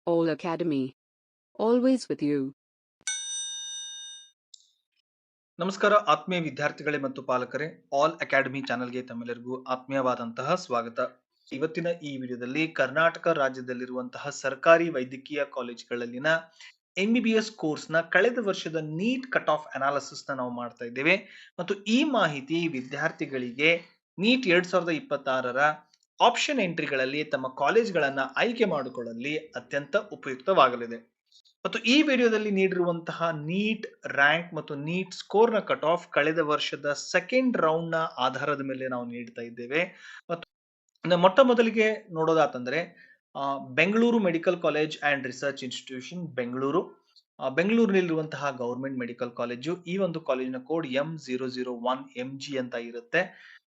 All Academy. Always with you. ನಮಸ್ಕಾರ ಆತ್ಮೀಯ ವಿದ್ಯಾರ್ಥಿಗಳೇ ಮತ್ತು ಪಾಲಕರೇ, ಆಲ್ ಅಕಾಡೆಮಿ ಚಾನೆಲ್ಗೆ ತಮ್ಮೆಲ್ಲರಿಗೂ ಆತ್ಮೀಯವಾದಂತಹ ಸ್ವಾಗತ. ಇವತ್ತಿನ ಈ ವಿಡಿಯೋದಲ್ಲಿ ಕರ್ನಾಟಕ ರಾಜ್ಯದಲ್ಲಿರುವಂತಹ ಸರ್ಕಾರಿ ವೈದ್ಯಕೀಯ ಕಾಲೇಜುಗಳಲ್ಲಿನ MBBS ಕೋರ್ಸ್ನ ಕಳೆದ ವರ್ಷದ ನೀಟ್ ಕಟ್ ಆಫ್ ಅನಾಲಿಸಿಸ್ ನಾವು ಮಾಡ್ತಾ ಇದ್ದೇವೆ ಮತ್ತು ಈ ಮಾಹಿತಿ ವಿದ್ಯಾರ್ಥಿಗಳಿಗೆ ನೀಟ್ 2026ರ ಆಪ್ಷನ್ ಎಂಟ್ರಿಗಳಲ್ಲಿ ತಮ್ಮ ಕಾಲೇಜ್ಗಳನ್ನ ಆಯ್ಕೆ ಮಾಡಿಕೊಳ್ಳಲು ಅತ್ಯಂತ ಉಪಯುಕ್ತವಾಗಲಿದೆ. ಮತ್ತು ಈ ವಿಡಿಯೋದಲ್ಲಿ ನೀಡಿರುವಂತಹ ನೀಟ್ ರ್ಯಾಂಕ್ ಮತ್ತು ನೀಟ್ ಸ್ಕೋರ್ ನ ಕಟ್ ಆಫ್ ಕಳೆದ ವರ್ಷದ ಸೆಕೆಂಡ್ ರೌಂಡ್ ನ ಆಧಾರದ ಮೇಲೆ ನಾವು ನೀಡ್ತಾ ಇದ್ದೇವೆ. ಮತ್ತು ಮೊಟ್ಟ ಮೊದಲಿಗೆ ನೋಡೋದಾತಂದ್ರೆ Bengaluru medical college and research institution Bengaluru, ಬೆಂಗಳೂರಿನಲ್ಲಿರುವಂತಹ ಗವರ್ಮೆಂಟ್ ಮೆಡಿಕಲ್ ಕಾಲೇಜು. ಈ ಒಂದು ಕಾಲೇಜಿನ ಕೋಡ್ M001MG ಅಂತ ಇರುತ್ತೆ.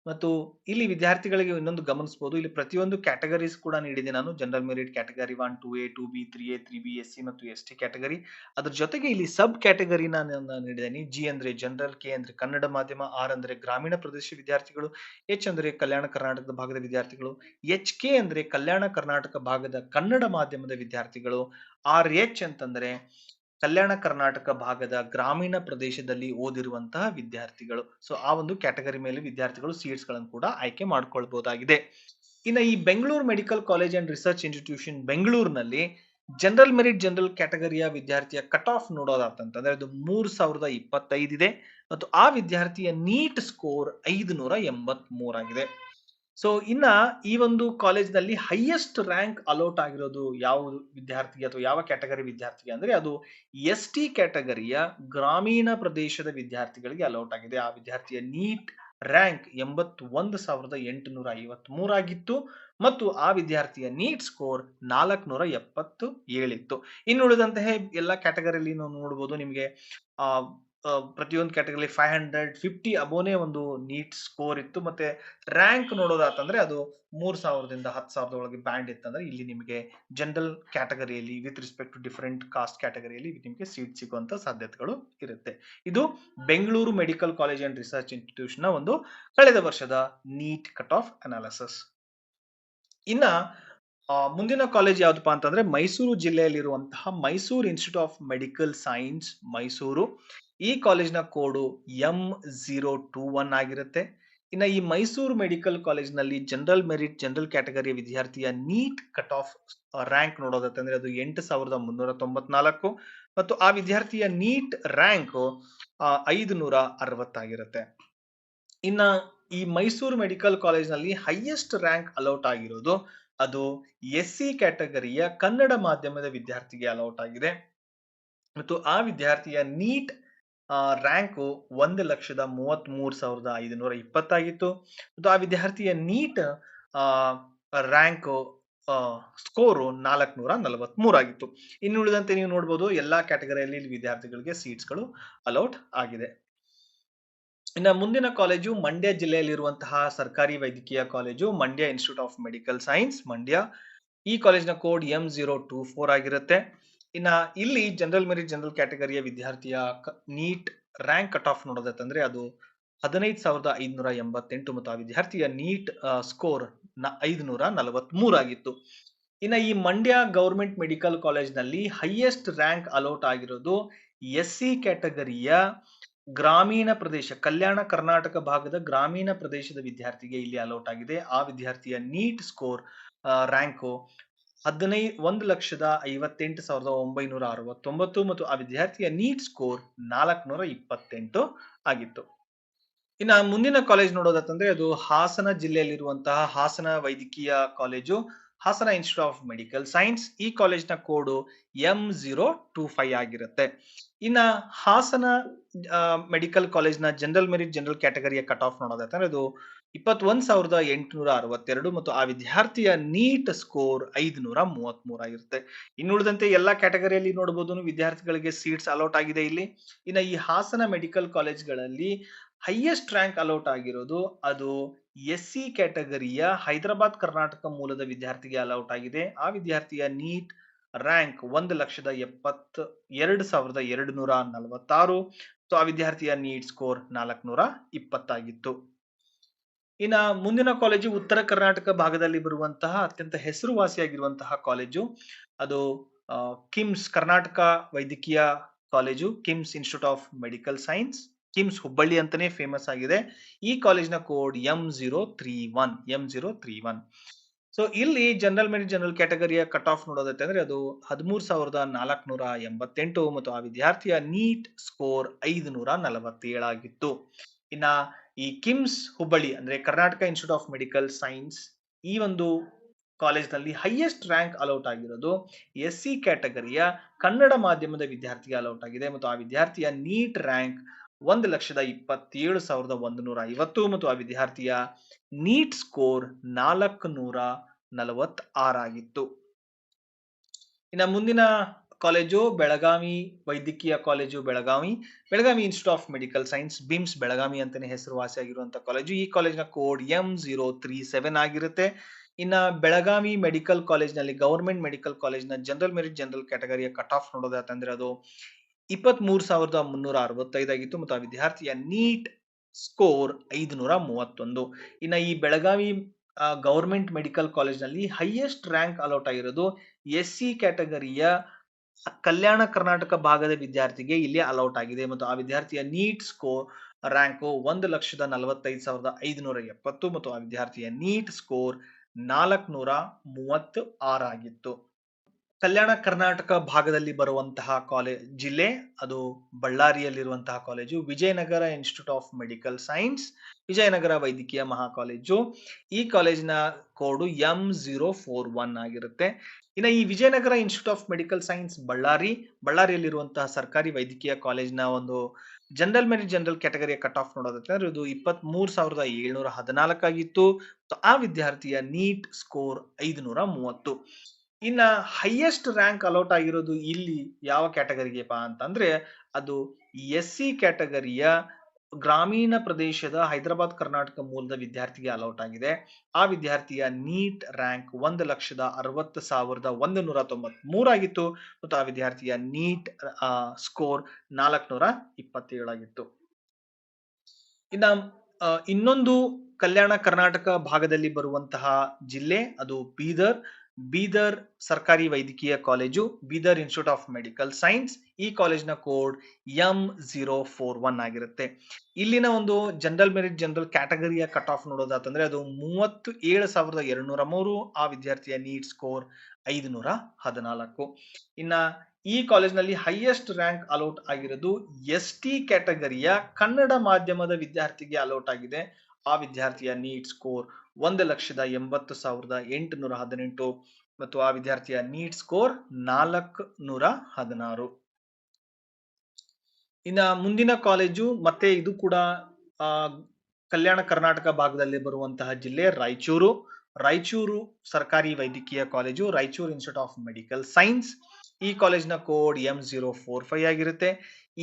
ಮತ್ತು ಇಲ್ಲಿ ವಿದ್ಯಾರ್ಥಿಗಳಿಗೆ ಇನ್ನೊಂದು ಗಮನಿಸಬಹುದು, ಇಲ್ಲಿ ಪ್ರತಿಯೊಂದು ಕ್ಯಾಟಗರೀಸ್ ಕೂಡ ನೀಡಿದೆ ನಾನು. General merit category 1, 2A, 2B, 3A, 3B, SC ಮತ್ತು ST ಕ್ಯಾಟಗರಿ. ಅದ್ರ ಜೊತೆಗೆ ಇಲ್ಲಿ ಸಬ್ ಕ್ಯಾಟಗರಿ ನಾನು ನೀಡಿದ್ದೇನೆ. G ಅಂದ್ರೆ ಜನರಲ್, K ಅಂದ್ರೆ ಕನ್ನಡ ಮಾಧ್ಯಮ, R ಅಂದ್ರೆ ಗ್ರಾಮೀಣ ಪ್ರದೇಶ ವಿದ್ಯಾರ್ಥಿಗಳು, H ಅಂದ್ರೆ ಕಲ್ಯಾಣ ಕರ್ನಾಟಕದ ಭಾಗದ ವಿದ್ಯಾರ್ಥಿಗಳು, HK ಅಂದ್ರೆ ಕಲ್ಯಾಣ ಕರ್ನಾಟಕ ಭಾಗದ ಕನ್ನಡ ಮಾಧ್ಯಮದ ವಿದ್ಯಾರ್ಥಿಗಳು, RH ಅಂತಂದ್ರೆ ಕಲ್ಯಾಣ ಕರ್ನಾಟಕ ಭಾಗದ ಗ್ರಾಮೀಣ ಪ್ರದೇಶದಲ್ಲಿ ಓದಿರುವಂತಹ ವಿದ್ಯಾರ್ಥಿಗಳು. ಸೊ ಆ ಒಂದು ಕ್ಯಾಟಗರಿ ಮೇಲೆ ವಿದ್ಯಾರ್ಥಿಗಳು ಸೀಟ್ಸ್ ಗಳನ್ನು ಕೂಡ ಆಯ್ಕೆ ಮಾಡ್ಕೊಳ್ಬಹುದಾಗಿದೆ. ಇನ್ನು ಈ Bengaluru medical college and research institution ಬೆಂಗಳೂರಿನಲ್ಲಿ ಜನರಲ್ ಮೆರಿಟ್ ಜನರಲ್ ಕ್ಯಾಟಗರಿಯ ವಿದ್ಯಾರ್ಥಿಯ ಕಟ್ ಆಫ್ ನೋಡೋದಾತಂತಂದ್ರೆ ಅದು 3025 ಇದೆ ಮತ್ತು ಆ ವಿದ್ಯಾರ್ಥಿಯ ನೀಟ್ ಸ್ಕೋರ್ 583 ಆಗಿದೆ. ಸೊ ಇನ್ನ ಈ ಒಂದು ಕಾಲೇಜ್ ನಲ್ಲಿ ಹೈಯೆಸ್ಟ್ ರ್ಯಾಂಕ್ ಅಲೋಟ್ ಆಗಿರೋದು ಯಾವ ವಿದ್ಯಾರ್ಥಿಗೆ ಅಥವಾ ಯಾವ ಕ್ಯಾಟಗರಿ ವಿದ್ಯಾರ್ಥಿಗೆ ಅಂದ್ರೆ ಅದು ST ಕ್ಯಾಟಗರಿಯ ಗ್ರಾಮೀಣ ಪ್ರದೇಶದ ವಿದ್ಯಾರ್ಥಿಗಳಿಗೆ ಅಲೋಟ್ ಆಗಿದೆ. ಆ ವಿದ್ಯಾರ್ಥಿಯ ನೀಟ್ ರ್ಯಾಂಕ್ 81,853 ಆಗಿತ್ತು ಮತ್ತು ಆ ವಿದ್ಯಾರ್ಥಿಯ ನೀಟ್ ಸ್ಕೋರ್ 477 ಇತ್ತು. ಇನ್ನು ಉಳಿದಂತಹ ಎಲ್ಲ ಕ್ಯಾಟಗರಿಯಲ್ಲಿ ನಾವು ನೋಡಬಹುದು, ನಿಮಗೆ ಪ್ರತಿಯೊಂದು ಕ್ಯಾಟಗರಿ 550 ಅಬೋನೆ ಒಂದು ನೀಟ್ ಸ್ಕೋರ್ ಇತ್ತು. ಮತ್ತೆ ರ್ಯಾಂಕ್ ನೋಡೋದಾತಂದ್ರೆ ಅದು 3000ದಿಂದ 10,000 ಒಳಗೆ ಬ್ಯಾಂಡ್ ಇತ್ತಂದ್ರೆ ಇಲ್ಲಿ ನಿಮಗೆ ಜನರಲ್ ಕ್ಯಾಟಗರಿಯಲ್ಲಿ with respect to different caste ಕ್ಯಾಟಗರಿಯಲ್ಲಿ ನಿಮಗೆ ಸೀಟ್ ಸಿಗುವಂತ ಸಾಧ್ಯತೆಗಳು ಇರುತ್ತೆ. ಇದು Bengaluru medical college and research institution ನ ಒಂದು ಕಳೆದ ವರ್ಷದ ನೀಟ್ ಕಟ್ ಆಫ್ ಅನಾಲಿಸಿಸ್. ಇನ್ನ ಮುಂದಿನ ಕಾಲೇಜ್ ಯಾವ್ದಪ್ಪ ಅಂತಂದ್ರೆ ಮೈಸೂರು ಜಿಲ್ಲೆಯಲ್ಲಿರುವಂತಹ Mysuru institute of medical science Mysuru. ಈ ಕಾಲೇಜ್ನ ಕೋಡು M021 ಆಗಿರುತ್ತೆ. ಇನ್ನ ಈ ಮೈಸೂರು ಮೆಡಿಕಲ್ ಕಾಲೇಜ್ ನಲ್ಲಿ ಜನರಲ್ ಮೆರಿಟ್ ಜನರಲ್ ಕ್ಯಾಟಗರಿಯ ವಿದ್ಯಾರ್ಥಿಯ ನೀಟ್ ಕಟ್ ಆಫ್ ರ್ಯಾಂಕ್ ನೋಡೋದಂದ್ರೆ ಅದು 8394 ಮತ್ತು ಆ ವಿದ್ಯಾರ್ಥಿಯ ನೀಟ್ ರ್ಯಾಂಕ್ 560 ಆಗಿರುತ್ತೆ. ಇನ್ನ ಈ ಮೈಸೂರು ಮೆಡಿಕಲ್ ಕಾಲೇಜ್ ನಲ್ಲಿ ಹೈಯೆಸ್ಟ್ ರ್ಯಾಂಕ್ ಅಲೌಟ್ ಆಗಿರೋದು ಅದು SC ಕ್ಯಾಟಗರಿಯ ಕನ್ನಡ ಮಾಧ್ಯಮದ ವಿದ್ಯಾರ್ಥಿಗೆ ಅಲೌಟ್ ಆಗಿದೆ ಮತ್ತು ಆ ವಿದ್ಯಾರ್ಥಿಯ ನೀಟ್ ರ್ಯಾಂಕ್ 1,33,520 ಆಗಿತ್ತು ಮತ್ತು ಆ ವಿದ್ಯಾರ್ಥಿಯ ನೀಟ್ ರ್ಯಾಂಕ್ ಸ್ಕೋರು 443 ಆಗಿತ್ತು. ಇನ್ನು ಉಳಿದಂತೆ ನೀವು ನೋಡಬಹುದು ಎಲ್ಲಾ ಕ್ಯಾಟಗರಿಯಲ್ಲಿ ವಿದ್ಯಾರ್ಥಿಗಳಿಗೆ ಸೀಟ್ಸ್ ಗಳು ಅಲೌಟ್ ಆಗಿದೆ. ಇನ್ನು ಮುಂದಿನ ಕಾಲೇಜು ಮಂಡ್ಯ ಜಿಲ್ಲೆಯಲ್ಲಿರುವಂತಹ ಸರ್ಕಾರಿ ವೈದ್ಯಕೀಯ college Mandya institute of medical science Mandya. ಈ ಕಾಲೇಜಿನ ಕೋಡ್ M024 ಆಗಿರುತ್ತೆ. ಇನ್ನ ಇಲ್ಲಿ ಜನರಲ್ ಮೆರಿಟ್ ಜನರಲ್ ಕ್ಯಾಟಗರಿಯ ವಿದ್ಯಾರ್ಥಿಯ ನೀಟ್ ರ್ಯಾಂಕ್ ಕಟ್ ಆಫ್ ನೋಡೋದಂದ್ರೆ ಅದು 15,588 ಮತ್ತು ಆ ವಿದ್ಯಾರ್ಥಿಯ ನೀಟ್ ಸ್ಕೋರ್ 543 ಆಗಿತ್ತು. ಇನ್ನ ಈ ಮಂಡ್ಯ ಗವರ್ಮೆಂಟ್ ಮೆಡಿಕಲ್ ಕಾಲೇಜ್ ನಲ್ಲಿ ಹೈಯೆಸ್ಟ್ ರ್ಯಾಂಕ್ ಅಲೌಟ್ ಆಗಿರೋದು SC ಕ್ಯಾಟಗರಿಯ ಗ್ರಾಮೀಣ ಪ್ರದೇಶ ಕಲ್ಯಾಣ ಕರ್ನಾಟಕ ಭಾಗದ ಗ್ರಾಮೀಣ ಪ್ರದೇಶದ ವಿದ್ಯಾರ್ಥಿಗೆ ಇಲ್ಲಿ ಅಲೌಟ್ ಆಗಿದೆ. ಆ ವಿದ್ಯಾರ್ಥಿಯ ನೀಟ್ ಸ್ಕೋರ್ ರ್ಯಾಂಕು 1,58,969 ಮತ್ತು ಆ ವಿದ್ಯಾರ್ಥಿಯ ನೀಟ್ ಸ್ಕೋರ್ 428 ಆಗಿತ್ತು. ಇನ್ನು ಮುಂದಿನ ಕಾಲೇಜ್ ನೋಡೋದಂದ್ರೆ ಅದು ಹಾಸನ ಜಿಲ್ಲೆಯಲ್ಲಿರುವಂತಹ ಹಾಸನ ವೈದ್ಯಕೀಯ college Hassan institute of medical science. ಈ ಕಾಲೇಜ್ನ ಕೋಡು M025 ಆಗಿರುತ್ತೆ. ಇನ್ನ ಹಾಸನ ಮೆಡಿಕಲ್ ಕಾಲೇಜ್ನ ಜನರಲ್ ಮೆರಿಟ್ ಜನರಲ್ ಕ್ಯಾಟಗರಿಯ ಕಟ್ ಆಫ್ ನೋಡೋದಂದ್ರೆ ಅದು 21,862 ಮತ್ತು ಆ ವಿದ್ಯಾರ್ಥಿಯ ನೀಟ್ ಸ್ಕೋರ್ 533 ಆಗಿರುತ್ತೆ. ಇನ್ನುಳಿದಂತೆ ಎಲ್ಲಾ ಕ್ಯಾಟಗರಿಯಲ್ಲಿ ನೋಡಬಹುದು ವಿದ್ಯಾರ್ಥಿಗಳಿಗೆ ಸೀಟ್ಸ್ ಅಲೌಟ್ ಆಗಿದೆ ಇಲ್ಲಿ. ಇನ್ನ ಈ ಹಾಸನ ಮೆಡಿಕಲ್ ಕಾಲೇಜ್ಗಳಲ್ಲಿ ಹೈಯೆಸ್ಟ್ ರ್ಯಾಂಕ್ ಅಲೌಟ್ ಆಗಿರೋದು ಅದು SC ಕ್ಯಾಟಗರಿಯ ಹೈದರಾಬಾದ್ ಕರ್ನಾಟಕ ಮೂಲದ ವಿದ್ಯಾರ್ಥಿಗೆ ಅಲೌಟ್ ಆಗಿದೆ. ಆ ವಿದ್ಯಾರ್ಥಿಯ ನೀಟ್ ರ್ಯಾಂಕ್ 1,72,246 ಸೊ ಆ ವಿದ್ಯಾರ್ಥಿಯ ನೀಟ್ ಸ್ಕೋರ್ 420 ಆಗಿತ್ತು. ಇನ್ನ ಮುಂದಿನ ಕಾಲೇಜು ಉತ್ತರ ಕರ್ನಾಟಕ ಭಾಗದಲ್ಲಿ ಬರುವಂತಹ ಅತ್ಯಂತ ಹೆಸರುವಾಸಿಯಾಗಿರುವಂತಹ ಕಾಲೇಜು ಅದು ಕಿಮ್ಸ್ ಕರ್ನಾಟಕ ವೈದ್ಯಕೀಯ college, KIMS institute of medical science, KIMS Hubballi ಅಂತಾನೆ ಫೇಮಸ್ ಆಗಿದೆ. ಈ ಕಾಲೇಜ್ನ ಕೋಡ್ M031. ಸೊ ಇಲ್ಲಿ ಜನರಲ್ ಮೆರಿಟ್ ಜನರಲ್ ಕ್ಯಾಟಗರಿಯ ಕಟ್ ಆಫ್ ನೋಡೋದೈತೆ ಅದು 13,488 ಮತ್ತು ಆ ವಿದ್ಯಾರ್ಥಿಯ ನೀಟ್ ಸ್ಕೋರ್ 547 ಆಗಿತ್ತು. ಇನ್ನ ಈ ಕಿಮ್ಸ್ ಹುಬ್ಬಳ್ಳಿ ಅಂದ್ರೆ Karnataka institute of medical science, ಈ ಒಂದು ಕಾಲೇಜ್ನಲ್ಲಿ ಹೈಯೆಸ್ಟ್ ರ್ಯಾಂಕ್ ಅಲೌಟ್ ಆಗಿರೋದು SC ಕ್ಯಾಟಗರಿಯ ಕನ್ನಡ ಮಾಧ್ಯಮದ ವಿದ್ಯಾರ್ಥಿಗೆ ಅಲೌಟ್ ಆಗಿದೆ ಮತ್ತು ಆ ವಿದ್ಯಾರ್ಥಿಯ ನೀಟ್ ರ್ಯಾಂಕ್ 1,27,150 ಮತ್ತು ಆ ವಿದ್ಯಾರ್ಥಿಯ ನೀಟ್ ಸ್ಕೋರ್ 446 ಆಗಿತ್ತು. ಇನ್ನು ಮುಂದಿನ ಕಾಲೇಜು ಬೆಳಗಾವಿ ವೈದ್ಯಕೀಯ college, Belagavi institute of medical science, BIMS Belagavi ಅಂತಾನೆ ಹೆಸರುವಾಸಿಯಾಗಿರುವಂತಹ ಕಾಲೇಜು. ಈ ಕಾಲೇಜಿನ ಕೋಡ್ M037 ಆಗಿರುತ್ತೆ. ಇನ್ನ ಬೆಳಗಾವಿ ಮೆಡಿಕಲ್ ಕಾಲೇಜ್ನಲ್ಲಿ, ಗವರ್ಮೆಂಟ್ ಮೆಡಿಕಲ್ ಕಾಲೇಜ್ನ ಜನರಲ್ ಮೆರಿಟ್ ಜನರಲ್ ಕ್ಯಾಟಗರಿಯ ಕಟ್ ಆಫ್ ನೋಡೋದಾತಂದ್ರೆ ಅದು 23,365 ಆಗಿತ್ತು ಮತ್ತು ಆ ವಿದ್ಯಾರ್ಥಿಯ ನೀಟ್ ಸ್ಕೋರ್ 531. ಇನ್ನ ಈ ಬೆಳಗಾವಿ ಗವರ್ಮೆಂಟ್ ಮೆಡಿಕಲ್ ಕಾಲೇಜ್ನಲ್ಲಿ ಹೈಯೆಸ್ಟ್ ರ್ಯಾಂಕ್ ಅಲೌಟ್ ಆಗಿರೋದು SC ಕ್ಯಾಟಗರಿಯ ಕಲ್ಯಾಣ ಕರ್ನಾಟಕ ಭಾಗದ ವಿದ್ಯಾರ್ಥಿಗೆ ಇಲ್ಲಿ ಅಲೌಟ್ ಆಗಿದೆ ಮತ್ತು ಆ ವಿದ್ಯಾರ್ಥಿಯ ನೀಟ್ ಸ್ಕೋರ್ ರ್ಯಾಂಕು 1,45,570 ಮತ್ತು ಆ ವಿದ್ಯಾರ್ಥಿಯ ನೀಟ್ ಸ್ಕೋರ್ 436 ಆಗಿತ್ತು. ಕಲ್ಯಾಣ ಕರ್ನಾಟಕ ಭಾಗದಲ್ಲಿ ಬರುವಂತಹ ಜಿಲ್ಲೆ ಅದು ಬಳ್ಳಾರಿಯಲ್ಲಿರುವಂತಹ college, Vijayanagara institute of medical science, Vijayanagara ವೈದ್ಯಕೀಯ ಮಹಾಕಾಲೇಜು. ಈ ಕಾಲೇಜಿನ ಕೋಡು M041 ಆಗಿರುತ್ತೆ. ಇನ್ನು ಈ Vijayanagara institute of medical science ಬಳ್ಳಾರಿಯಲ್ಲಿರುವಂತಹ ಸರ್ಕಾರಿ ವೈದ್ಯಕೀಯ ಕಾಲೇಜಿನ ಒಂದು ಜನರಲ್ ಮೆರಿಟ್ ಜನರಲ್ ಕ್ಯಾಟಗರಿಯ ಕಟ್ ಆಫ್ ನೋಡೋದಾದ್ರೆ ಇದು 23,714 ಆಗಿತ್ತು. ಆ ವಿದ್ಯಾರ್ಥಿಯ ನೀಟ್ ಸ್ಕೋರ್ 530. ಇನ್ನ ಹೈಯೆಸ್ಟ್ ರ್ಯಾಂಕ್ ಅಲೌಟ್ ಆಗಿರೋದು ಇಲ್ಲಿ ಯಾವ ಕ್ಯಾಟಗರಿಗೆಪಾ ಅಂತಂದ್ರೆ ಅದು SC ಕ್ಯಾಟಗರಿಯ ಗ್ರಾಮೀಣ ಪ್ರದೇಶದ ಹೈದರಾಬಾದ್ ಕರ್ನಾಟಕ ಮೂಲದ ವಿದ್ಯಾರ್ಥಿಗೆ ಅಲೌಟ್ ಆಗಿದೆ. ಆ ವಿದ್ಯಾರ್ಥಿಯ ನೀಟ್ ರ್ಯಾಂಕ್ 1,60,193 ಆಗಿತ್ತು ಮತ್ತು ಆ ವಿದ್ಯಾರ್ಥಿಯ ನೀಟ್ ಸ್ಕೋರ್ 427 ಆಗಿತ್ತು. ಇನ್ನ ಇನ್ನೊಂದು ಕಲ್ಯಾಣ ಕರ್ನಾಟಕ ಭಾಗದಲ್ಲಿ ಬರುವಂತಹ ಜಿಲ್ಲೆ ಅದು ಬೀದರ್ ಸರ್ಕಾರಿ ವೈದ್ಯಕೀಯ college, Bidar institute of medical science. ಈ ಕಾಲೇಜಿನ ಕೋಡ್ M041 ಆಗಿರುತ್ತೆ. ಇಲ್ಲಿನ ಒಂದು ಜನರಲ್ ಮೆರಿಟ್ ಜನರಲ್ ಕ್ಯಾಟಗರಿಯ ಕಟ್ ಆಫ್ ನೋಡೋದಾತಂದ್ರೆ ಅದು 37,203. ಆ ವಿದ್ಯಾರ್ಥಿಯ ನೀಟ್ ಸ್ಕೋರ್ 514. ಇನ್ನ ಈ ಕಾಲೇಜ್ನಲ್ಲಿ ಹೈಯೆಸ್ಟ್ ರ್ಯಾಂಕ್ ಅಲೌಟ್ ಆಗಿರೋದು ST ಕ್ಯಾಟಗರಿಯ ಕನ್ನಡ ಮಾಧ್ಯಮದ ವಿದ್ಯಾರ್ಥಿಗೆ ಅಲೌಟ್ ಆಗಿದೆ. ಆ ವಿದ್ಯಾರ್ಥಿಯ ನೀಟ್ ಸ್ಕೋರ್ 1,80,818 ಮತ್ತು ಆ ವಿದ್ಯಾರ್ಥಿಯ ನೀಟ್ ಸ್ಕೋರ್ 416. ಇನ್ನ ಮುಂದಿನ ಕಾಲೇಜು ಮತ್ತೆ ಇದು ಕೂಡ ಕಲ್ಯಾಣ ಕರ್ನಾಟಕ ಭಾಗದಲ್ಲಿ ಬರುವಂತಹ ಜಿಲ್ಲೆ ರಾಯಚೂರು ಸರ್ಕಾರಿ ವೈದ್ಯಕೀಯ college, Raichur institute of medical science. ಈ ಕಾಲೇಜಿನ ಕೋಡ್ M045 ಆಗಿರುತ್ತೆ.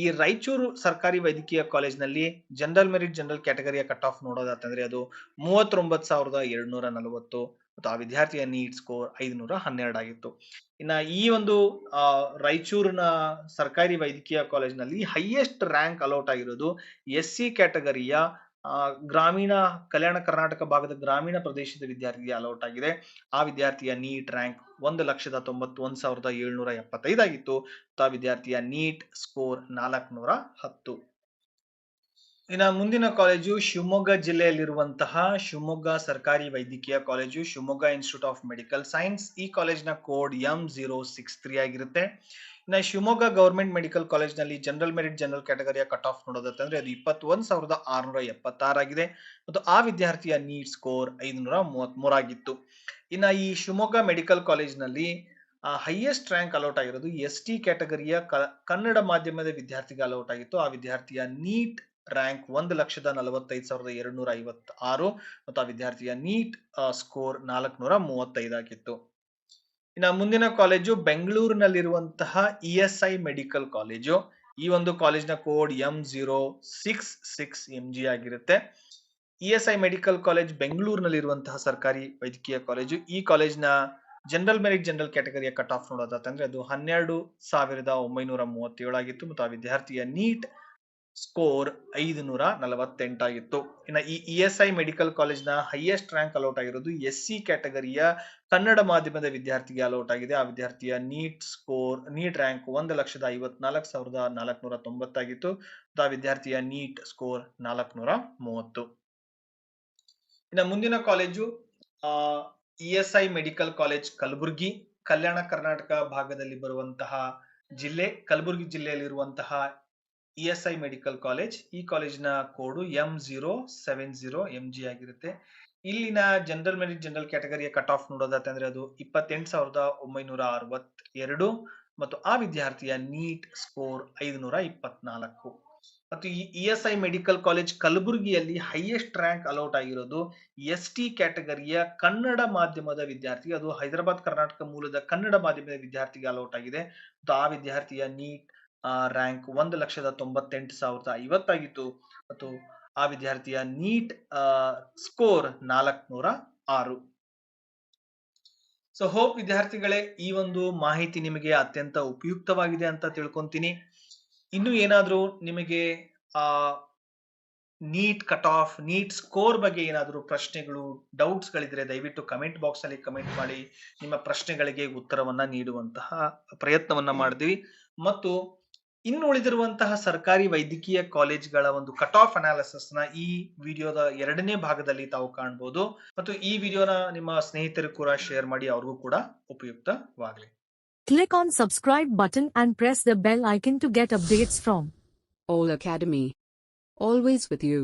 ಈ ರಾಯಚೂರು ಸರ್ಕಾರಿ ವೈದ್ಯಕೀಯ ಕಾಲೇಜ್ನಲ್ಲಿ ಜನರಲ್ ಮೆರಿಟ್ ಜನರಲ್ ಕ್ಯಾಟಗರಿಯ ಕಟ್ ಆಫ್ ನೋಡೋದಾತಂದ್ರೆ ಅದು 39,240 ಮತ್ತು ಆ ವಿದ್ಯಾರ್ಥಿಯ ನೀಟ್ ಸ್ಕೋರ್ 512 ಆಗಿತ್ತು. ಇನ್ನ ಈ ಒಂದು ರಾಯಚೂರಿನ ಸರ್ಕಾರಿ ವೈದ್ಯಕೀಯ ಕಾಲೇಜ್ನಲ್ಲಿ ಹೈಯೆಸ್ಟ್ ರ್ಯಾಂಕ್ ಅಲೌಟ್ ಆಗಿರೋದು SC ಕ್ಯಾಟಗರಿಯ ಕಲ್ಯಾಣ ಕರ್ನಾಟಕ ಭಾಗದ ಗ್ರಾಮೀಣ ಪ್ರದೇಶದ ವಿದ್ಯಾರ್ಥಿಗೆ ಅಲೌಟ್ ಆಗಿದೆ. ಆ ವಿದ್ಯಾರ್ಥಿಯ ನೀಟ್ ರ್ಯಾಂಕ್ 1,91,775 ಆಗಿತ್ತು. ಆ ವಿದ್ಯಾರ್ಥಿಯ ನೀಟ್ ಸ್ಕೋರ್ 410. ಇನ್ನು ಮುಂದಿನ ಕಾಲೇಜು ಶಿವಮೊಗ್ಗ ಜಿಲ್ಲೆಯಲ್ಲಿರುವಂತಹ ಶಿವಮೊಗ್ಗ ಸರ್ಕಾರಿ ವೈದ್ಯಕೀಯ college, Shivamogga institute of medical science. ಈ ಕಾಲೇಜಿನ ಕೋಡ್ M063 ಆಗಿರುತ್ತೆ. ಇನ್ನು ಶಿವಮೊಗ್ಗ ಗವರ್ಮೆಂಟ್ ಮೆಡಿಕಲ್ ಕಾಲೇಜ್ನಲ್ಲಿ ಜನರಲ್ ಮೆರಿಟ್ ಜನರಲ್ ಕ್ಯಾಟಗರಿಯ ಕಟ್ ಆಫ್ ನೋಡೋದಂದ್ರೆ ಅದು 21,676 ಆಗಿದೆ ಮತ್ತು ಆ ವಿದ್ಯಾರ್ಥಿಯ ನೀಟ್ ಸ್ಕೋರ್ 533 ಆಗಿತ್ತು. ಇನ್ನ ಈ ಶಿವಮೊಗ್ಗ ಮೆಡಿಕಲ್ ಕಾಲೇಜ್ನಲ್ಲಿ ಹೈಯೆಸ್ಟ್ ರ್ಯಾಂಕ್ ಅಲೌಟ್ ಆಗಿರೋದು ST ಕ್ಯಾಟಗರಿಯ ಕನ್ನಡ ಮಾಧ್ಯಮದ ವಿದ್ಯಾರ್ಥಿಗೆ ಅಲೌಟ್ ಆಗಿತ್ತು. ಆ ವಿದ್ಯಾರ್ಥಿಯ ನೀಟ್ ರ್ಯಾಂಕ್ 1,45,256 ಮತ್ತು ಆ ವಿದ್ಯಾರ್ಥಿಯ ನೀಟ್ ಸ್ಕೋರ್ 435 ಆಗಿತ್ತು. ಇನ್ನು ಮುಂದಿನ ಕಾಲೇಜು ಬೆಂಗಳೂರಿನಲ್ಲಿರುವಂತಹ ESI ಮೆಡಿಕಲ್ ಕಾಲೇಜು. ಈ ಒಂದು ಕಾಲೇಜಿನ ಕೋಡ್ M066MG ಆಗಿರುತ್ತೆ. ESI ಮೆಡಿಕಲ್ ಕಾಲೇಜ್ ಬೆಂಗಳೂರಿನಲ್ಲಿರುವಂತಹ ಸರ್ಕಾರಿ ವೈದ್ಯಕೀಯ ಕಾಲೇಜು. ಈ ಕಾಲೇಜಿನ ಜನರಲ್ ಮೆರಿಟ್ ಜನರಲ್ ಕ್ಯಾಟಗರಿಯ ಕಟ್ ಆಫ್ ನೋಡೋದಾತಂದ್ರೆ ಅದು 12,937 ಆಗಿತ್ತು ಮತ್ತು ಆ ವಿದ್ಯಾರ್ಥಿಯ ನೀಟ್ ಸ್ಕೋರ್ 548 ಆಗಿತ್ತು. ಇನ್ನು ಈ ESI ಮೆಡಿಕಲ್ ಕಾಲೇಜ್ನ ಹೈಯೆಸ್ಟ್ ರ್ಯಾಂಕ್ ಅಲೌಟ್ ಆಗಿರೋದು SC ಕ್ಯಾಟಗರಿಯ ಕನ್ನಡ ಮಾಧ್ಯಮದ ವಿದ್ಯಾರ್ಥಿಗೆ ಅಲೌಟ್ ಆಗಿದೆ. ಆ ವಿದ್ಯಾರ್ಥಿಯ ನೀಟ್ ರ್ಯಾಂಕ್ 1,54,490 ಆಗಿತ್ತು. ಆ ವಿದ್ಯಾರ್ಥಿಯ ನೀಟ್ ಸ್ಕೋರ್ 430. ಇನ್ನು ಮುಂದಿನ college ESI medical college Kalaburagi, Kalyana Karnataka ಭಾಗದಲ್ಲಿ ಬರುವಂತಹ ಜಿಲ್ಲೆ. ಕಲಬುರ್ಗಿ ಜಿಲ್ಲೆಯಲ್ಲಿರುವಂತಹ ESI ಮೆಡಿಕಲ್ ಕಾಲೇಜ್. ಈ ಕಾಲೇಜಿನ ಕೋಡು M070 MG ಆಗಿರುತ್ತೆ. ಇಲ್ಲಿನ ಜನರಲ್ ಮೆರಿಟ್ ಜನರಲ್ ಕ್ಯಾಟಗರಿಯ ಕಟ್ ಆಫ್ ನೋಡೋದಾತಂದ್ರೆ ಅದು 28,962 ಮತ್ತು ಆ ವಿದ್ಯಾರ್ಥಿಯ ನೀಟ್ ಸ್ಕೋರ್ 524. ಮತ್ತು ಈ ESI ಮೆಡಿಕಲ್ ಕಾಲೇಜ್ ಕಲಬುರ್ಗಿಯಲ್ಲಿ ಹೈಯೆಸ್ಟ್ ರ್ಯಾಂಕ್ ಅಲೌಟ್ ಆಗಿರೋದು ST ಕ್ಯಾಟಗರಿಯ ಕನ್ನಡ ಮಾಧ್ಯಮದ ವಿದ್ಯಾರ್ಥಿ. ಅದು ಹೈದರಾಬಾದ್ ಕರ್ನಾಟಕ ಮೂಲದ ಕನ್ನಡ ಮಾಧ್ಯಮದ ವಿದ್ಯಾರ್ಥಿಗೆ ಅಲೌಟ್ ಆಗಿದೆ. ಮತ್ತು ಆ ವಿದ್ಯಾರ್ಥಿಯ ನೀಟ್ ರ್ಯಾಂಕ್ 1,98,050 ಆಗಿತ್ತು. ಮತ್ತು ಆ ವಿದ್ಯಾರ್ಥಿಯ ನೀಟ್ ಸ್ಕೋರ್ 406. ಸೊ ಹೋಪ್ ವಿದ್ಯಾರ್ಥಿಗಳೇ, ಈ ಒಂದು ಮಾಹಿತಿ ನಿಮಗೆ ಅತ್ಯಂತ ಉಪಯುಕ್ತವಾಗಿದೆ ಅಂತ ತಿಳ್ಕೊಂತೀನಿ. ಇನ್ನು ಏನಾದ್ರೂ ನಿಮಗೆ NEET cut off, NEET score ಬಗ್ಗೆ ಏನಾದರೂ ಪ್ರಶ್ನೆಗಳು, ಡೌಟ್ಸ್ ಗಳಿದ್ರೆ ದಯವಿಟ್ಟು ಕಮೆಂಟ್ ಬಾಕ್ಸ್ ಅಲ್ಲಿ ಕಮೆಂಟ್ ಮಾಡಿ ನಿಮ್ಮ ಪ್ರಶ್ನೆಗಳಿಗೆ ಉತ್ತರವನ್ನ ನೀಡುವಂತಹ ಪ್ರಯತ್ನವನ್ನ ಮಾಡಿದ್ವಿ. ಮತ್ತು ಇನ್ನು ಉಳಿದಿರುವಂತಹ ಸರ್ಕಾರಿ ವೈದ್ಯಕೀಯ ಕಾಲೇಜ್ಗಳ ಒಂದು ಕಟ್ ಆಫ್ ಅನಾಲಿಸಿಸ್ ನ ಈ ವಿಡಿಯೋದ 2ನೇ ಭಾಗದಲ್ಲಿ ತಾವು ಕಾಣಬಹುದು. ಮತ್ತು ಈ ವಿಡಿಯೋನ ನಿಮ್ಮ ಸ್ನೇಹಿತರು ಕೂಡ ಶೇರ್ ಮಾಡಿ, ಅವ್ರಿಗೂ ಕೂಡ ಉಪಯುಕ್ತವಾಗಲಿ. Click on subscribe button and press the bell icon to get updates from All Academy. Always with you.